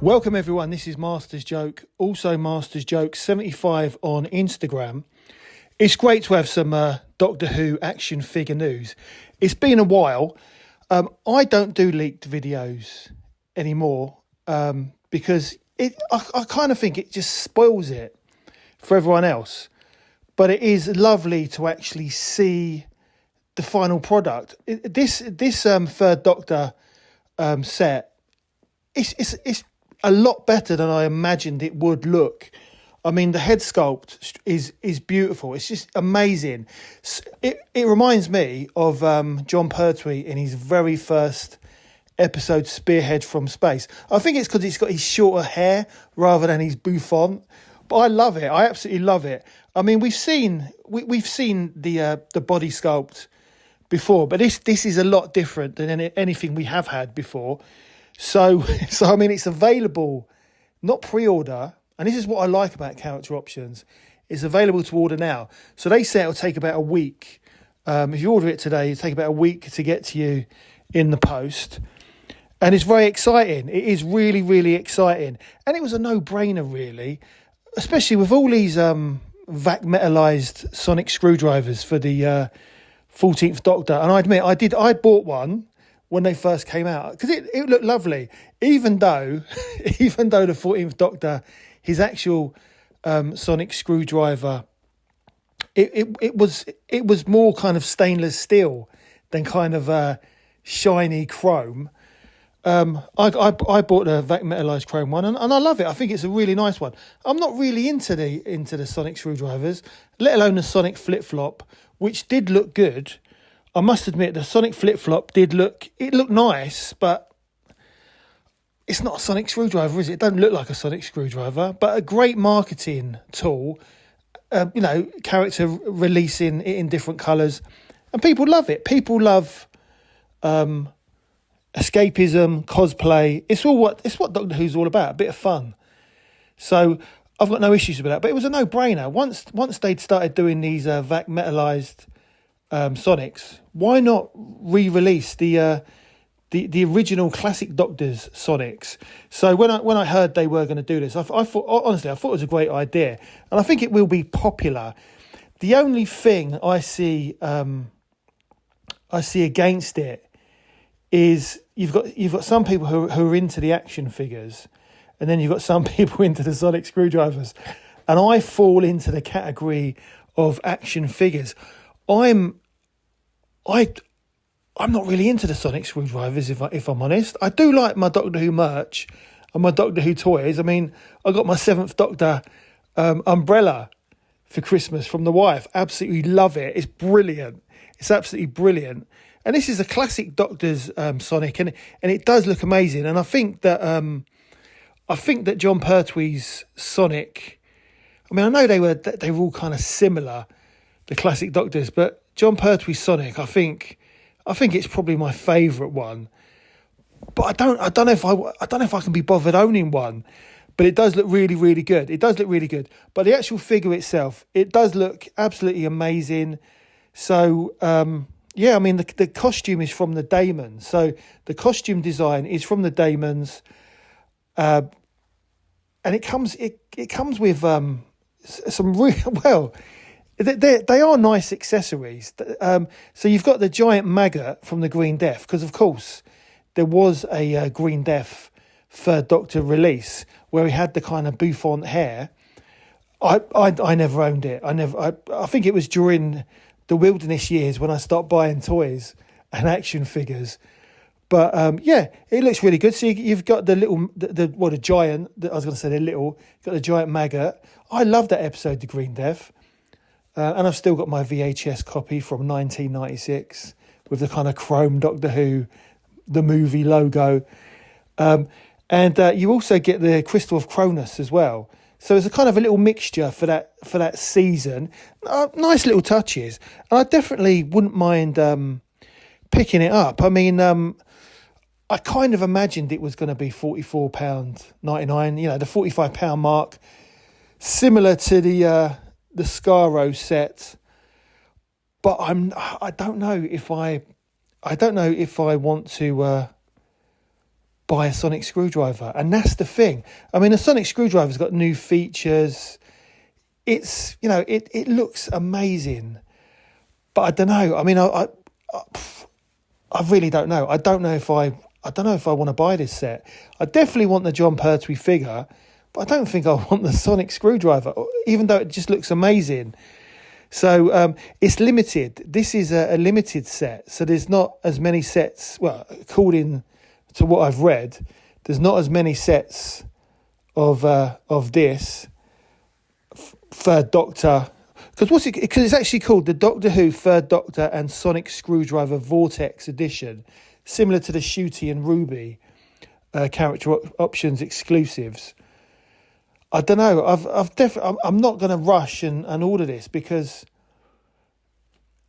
Welcome everyone, this is Master's Joke, also Master's Joke 75 on Instagram. It's great to have some Doctor Who action figure news. It's been a while. I don't do leaked videos anymore because I kind of think it just spoils it for everyone else. But it is lovely to actually see the final product. This Third Doctor set, it's a lot better than I imagined it would look. I mean, the head sculpt is beautiful. It's just amazing. It reminds me of Jon Pertwee in his very first episode, Spearhead from Space. I think it's because he's got his shorter hair rather than his bouffant. But I love it. I absolutely love it. I mean, we've seen the body sculpt before, but this is a lot different than anything we have had before. So I mean, it's available, not pre-order, and this is what I like about character options. It's available to order now. So they say it'll take about a week. If you order it today, it'll take about a week to get to you in the post. And it's very exciting. It is really, really exciting. And it was a no-brainer, really, especially with all these vac metalized sonic screwdrivers for the 14th Doctor. And I admit, I bought one when they first came out because it looked lovely, even though the 14th Doctor, his actual sonic screwdriver, it was more kind of stainless steel than kind of shiny chrome. I bought the vac metalized chrome one and I love it. I think it's a really nice one. I'm not really into the sonic screwdrivers, let alone the sonic flip flop, which did look good. I must admit, the sonic flip-flop looked nice, but it's not a sonic screwdriver, is it? It doesn't look like a sonic screwdriver, but a great marketing tool, character releasing it in different colours, and people love it. People love escapism, cosplay. It's what Doctor Who's all about, a bit of fun. So I've got no issues with that, but it was a no-brainer. Once they'd started doing these vac metalized Sonics, why not re-release the original classic Doctor's Sonics? So when I heard they were going to do this, I thought it was a great idea, and I think it will be popular. The only thing I see against it is you've got some people who are into the action figures, and then you've got some people into the sonic screwdrivers, and I fall into the category of action figures. I'm not really into the sonic screwdrivers, if I'm honest. I do like my Doctor Who merch and my Doctor Who toys. I mean, I got my 7th Doctor umbrella for Christmas from the wife. Absolutely love it. It's brilliant. It's absolutely brilliant. And this is a classic Doctor's Sonic, and it does look amazing. And I think that Jon Pertwee's Sonic, I mean, I know they were all kind of similar, the classic Doctors, but Jon Pertwee's Sonic, I think it's probably my favourite one. But I don't know if I can be bothered owning one. But it does look really, really good. It does look really good. But the actual figure itself, it does look absolutely amazing. So I mean the costume is from the Damons. So the costume design is from the Damons, and it comes with some real They are nice accessories. So you've got the giant maggot from the Green Death, because of course there was a Green Death Third Doctor release where he had the kind of bouffant hair. I never owned it. I think it was during the wilderness years when I stopped buying toys and action figures. But it looks really good. So you've got the giant. I was going to say you've got the giant maggot. I love that episode, The Green Death. And I've still got my VHS copy from 1996 with the kind of chrome Doctor Who, the movie logo. And you also get the Crystal of Cronus as well. So it's a kind of a little mixture for that season. Nice little touches. And I definitely wouldn't mind picking it up. I mean, I kind of imagined it was going to be £44.99, the £45 mark, similar to the the Scaro set, but I don't know if I want to buy a sonic screwdriver, and that's the thing. I mean, a sonic screwdriver's got new features. It's, it looks amazing, but I don't know. I mean, I really don't know. I don't know if I want to buy this set. I definitely want the John Pertwee figure, but I don't think I want the sonic screwdriver, even though it just looks amazing. So it's limited. This is a limited set, so there's not as many sets. Well, according to what I've read, there's not as many sets of this Third Doctor. Because it's actually called the Doctor Who Third Doctor and Sonic Screwdriver Vortex Edition, similar to the Shooty and Ruby character options exclusives. I don't know. I'm not going to rush and order this because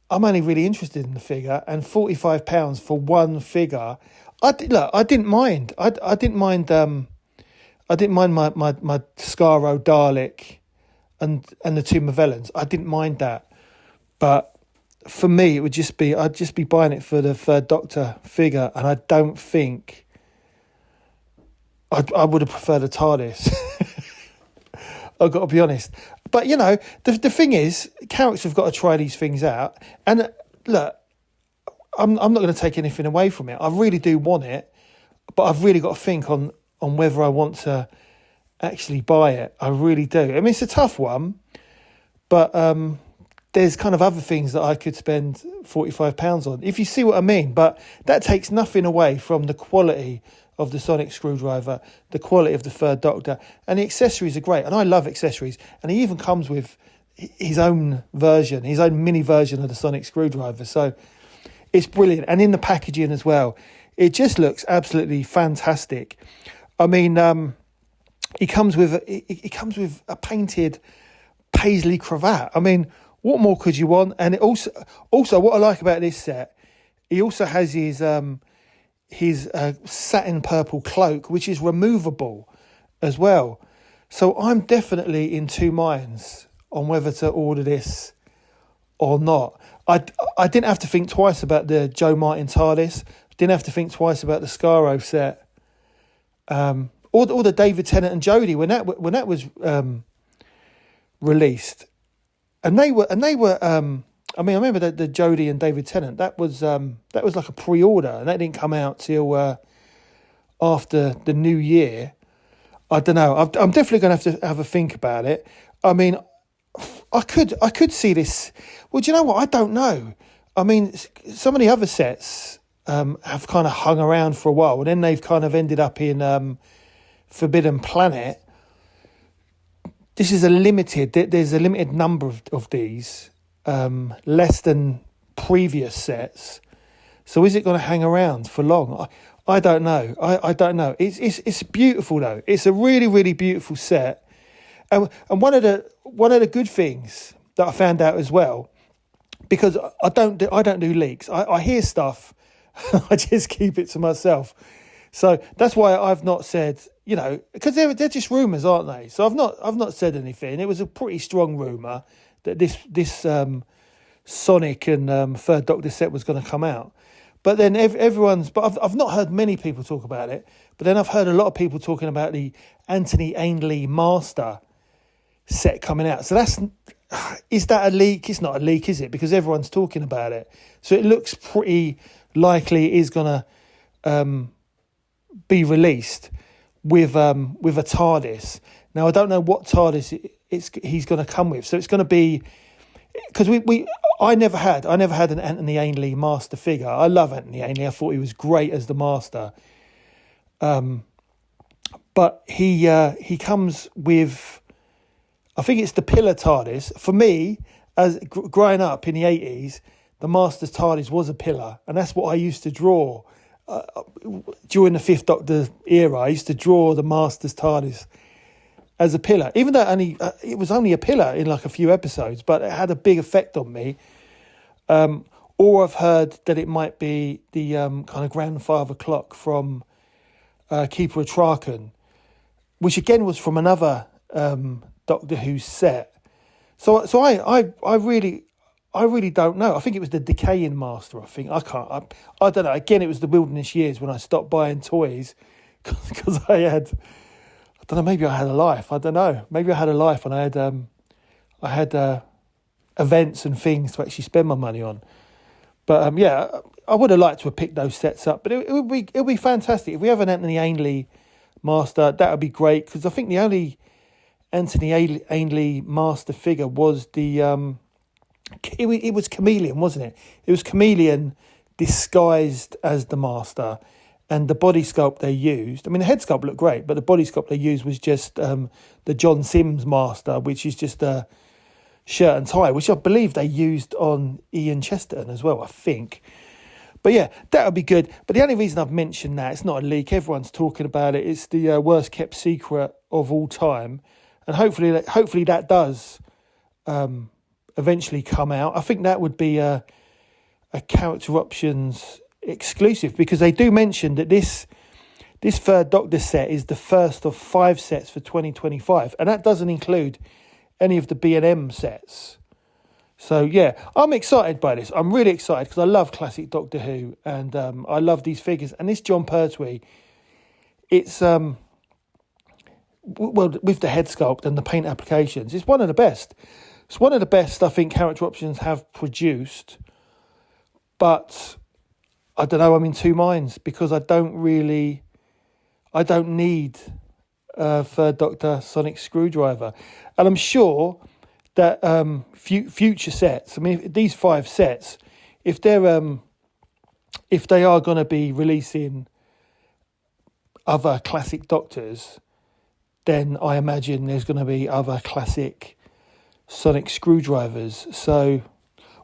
I'm only really interested in the figure, and £45 for one figure. I didn't mind. I didn't mind. I didn't mind my Scaro Dalek and the two Movellans. I didn't mind that, but for me, I'd just be buying it for the Third Doctor figure, and I don't think I would have preferred a TARDIS. I've got to be honest. But, the thing is, characters have got to try these things out. And look, I'm not going to take anything away from it. I really do want it, but I've really got to think on whether I want to actually buy it. I really do. I mean, it's a tough one, but there's kind of other things that I could spend £45 on, if you see what I mean. But that takes nothing away from the quality of the sonic screwdriver, the quality of the Third Doctor, and the accessories are great, and I love accessories. And he even comes with his own version, his own mini version of the sonic screwdriver, so it's brilliant. And in the packaging as well, it just looks absolutely fantastic. I mean, he comes with a painted paisley cravat. I mean, what more could you want? And it also what I like about this set, he also has his satin purple cloak, which is removable as well. So I'm definitely in two minds on whether to order this or not. I didn't have to think twice about the Joe Martin TARDIS. Didn't have to think twice about the Scaro set, or the David Tennant and Jodie when that was released, and they were. I mean, I remember the Jodie and David Tennant. That was like a pre-order, and that didn't come out till after the new year. I don't know. I'm definitely going to have to have a think about it. I mean, I could see this. Well, do you know what? I don't know. I mean, some of the other sets have kind of hung around for a while, and then they've kind of ended up in Forbidden Planet. This is there's a limited number of these. Less than previous sets, so is it going to hang around for long? I don't know. I don't know. It's beautiful though. It's a really, really beautiful set, and one of the good things that I found out as well, because I don't do leaks. I hear stuff, I just keep it to myself. So that's why I've not said, because they're just rumours, aren't they? So I've not said anything. It was a pretty strong rumour that this Sonic and Third Doctor set was going to come out, but then But I've not heard many people talk about it. But then I've heard a lot of people talking about the Anthony Ainley Master set coming out. So is that a leak? It's not a leak, is it? Because everyone's talking about it. So it looks pretty likely it is going to be released with a TARDIS. Now I don't know what TARDIS he's going to come with. So it's going to be, because I never had an Anthony Ainley Master figure. I love Anthony Ainley. I thought he was great as the Master. But he comes with, I think it's the Pillar TARDIS. For me, as growing up in the 80s, the Master's TARDIS was a pillar, and that's what I used to draw during the Fifth Doctor era. I used to draw the Master's TARDIS as a pillar, even though it was only a pillar in like a few episodes, but it had a big effect on me. Or I've heard that it might be the kind of grandfather clock from Keeper of Traken, which again was from another Doctor Who set. I really don't know. I think it was the decaying master. I don't know. Again, it was the wilderness years when I stopped buying toys because I don't know. Maybe I had a life. I don't know. Maybe I had a life and I had events and things to actually spend my money on. But yeah, I would have liked to have picked those sets up. But it would be fantastic if we have an Anthony Ainley master. That would be great because I think the only Anthony Ainley master figure was the it was Chameleon, wasn't it? It was Chameleon disguised as the master, and the body sculpt they used. I mean, the head sculpt looked great, but the body sculpt they used was just the John Sims master, which is just a shirt and tie, which I believe they used on Ian Chesterton as well, I think. But yeah, that would be good. But the only reason I've mentioned that, it's not a leak, everyone's talking about it, it's the worst kept secret of all time. And hopefully that does eventually come out. I think that would be a Character Options exclusive, because they do mention that this third Doctor set is the first of 5 sets for 2025, and that doesn't include any of the B&M sets. So yeah, I'm excited by this. I'm really excited because I love classic Doctor Who, and I love these figures. And this John Pertwee, it's well, with the head sculpt and the paint applications, it's one of the best. It's one of the best I think Character Options have produced. But I don't know, I'm in two minds because I don't need a third Doctor Sonic Screwdriver. And I'm sure that future sets, I mean, these 5 sets, if they are going to be releasing other classic Doctors, then I imagine there's going to be other classic Sonic Screwdrivers. So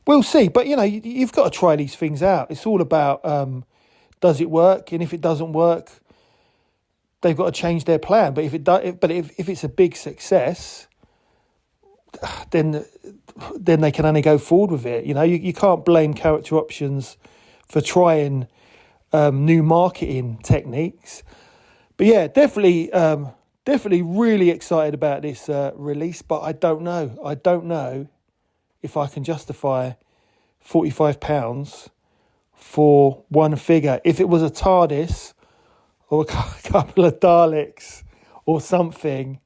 we'll see. But, you know, you've got to try these things out. It's all about does it work? And if it doesn't work, they've got to change their plan. But if it's a big success, then they can only go forward with it. You know, you can't blame Character Options for trying new marketing techniques. But yeah, definitely really excited about this release. But I don't know if I can justify £45 for one figure. If it was a TARDIS or a couple of Daleks or something,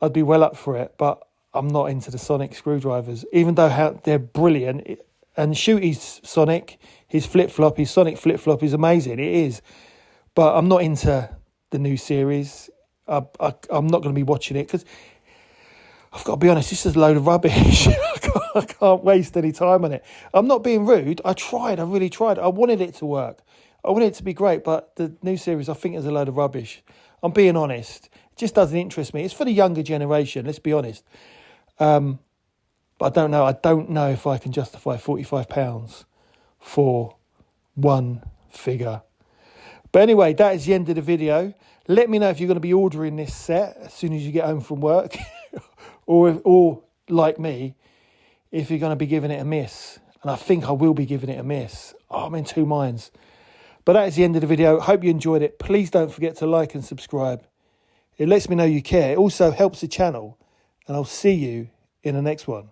I'd be well up for it. But I'm not into the Sonic Screwdrivers, even though they're brilliant. And Shooty's Sonic, his Sonic flip-flop is amazing. It is. But I'm not into the new series. I'm not going to be watching it because I've got to be honest, this is a load of rubbish. I can't waste any time on it. I'm not being rude. I really tried. I wanted it to work. I wanted it to be great, but the new series I think is a load of rubbish. I'm being honest. It just doesn't interest me. It's for the younger generation, let's be honest. But I don't know. I don't know if I can justify £45 for one figure. But anyway, that is the end of the video. Let me know if you're going to be ordering this set as soon as you get home from work. or like me, if you're going to be giving it a miss. And I think I will be giving it a miss. Oh, I'm in two minds. But that is the end of the video. Hope you enjoyed it. Please don't forget to like and subscribe. It lets me know you care. It also helps the channel. And I'll see you in the next one.